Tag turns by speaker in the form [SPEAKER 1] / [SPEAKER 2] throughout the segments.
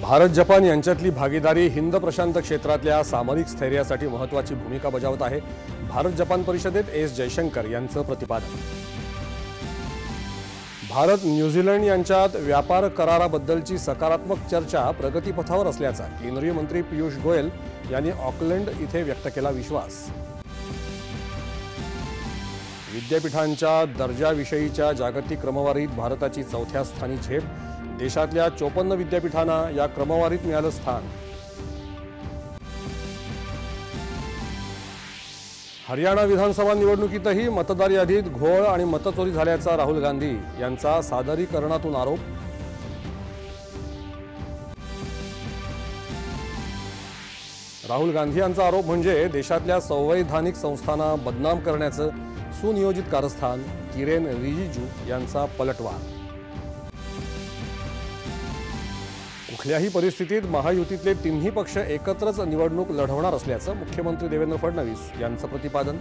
[SPEAKER 1] Bharat Japan यांच्यातली भागीदारी हिंद प्रशांत क्षेत्रातल्या सामरिक स्थैर्यासाठी महत्त्वाची भूमिका बजावत आहे। भारत जपान परिषदेत एस जयशंकर यांचं प्रतिपादन। भारत न्यूझीलंड यांच्यात व्यापार कराराबद्दलची सकारात्मक चर्चा प्रगतीपथावर असल्याचा केंद्रीय मंत्री पीयूष गोयल यांनी ऑकलंड इथे व्यक्त केला विश्वास। विद्यापीठांच्या दर्जाविषयीच्या जागतिक क्रमवारीत भारताची चौथ्या स्थानी झेप। देशातल्या 54 विद्यापीठांना या क्रमवारीत मिळालं स्थान। हरियाणा विधानसभा निवडणुकीतही मतदार यादीत घोळ आणि मतचोरी झाल्याचा राहुल गांधी यांचा सादरीकरणातून आरोप। राहुल गांधी यांचा आरोप म्हणजे देशातल्या संवैधानिक संस्थांना बदनाम करण्याचं सुनियोजित कारस्थान। किरेन रिजिजू यांचा पलटवार। कुठल्याही परिस्थितीत महायुतीतले तिन्ही पक्ष एकत्रच निवडणूक लढवणार असल्याचं मुख्यमंत्री देवेंद्र फडणवीस यांचं प्रतिपादन।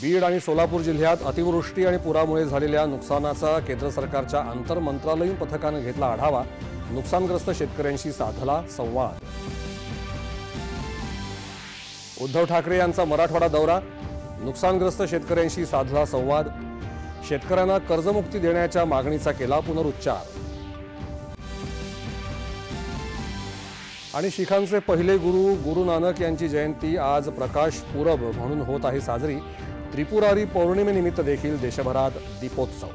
[SPEAKER 1] बीड आणि सोलापूर जिल्ह्यात अतिवृष्टी आणि पुरामुळे झालेल्या नुकसानाचा केंद्र सरकारच्या आंतरमंत्रालयीन पथकाने घेतला आढावा। नुकसानग्रस्त शेतकऱ्यांशी साधला संवाद। उद्धव ठाकरे यांचा मराठवाडा दौरा। नुकसानग्रस्त शेतकऱ्यांशी साधला संवाद। शेतकऱ्यांना कर्जमुक्ती देण्याच्या मागणीचा केला पुनरुच्चार। आणि शिखांचे पहिले गुरु गुरु नानक यांची जयंती आज प्रकाश पूरब म्हणून होत आहे साजरी। त्रिपुरारी पौर्णिमेनिमित्त देखील देशभरात दीपोत्सव।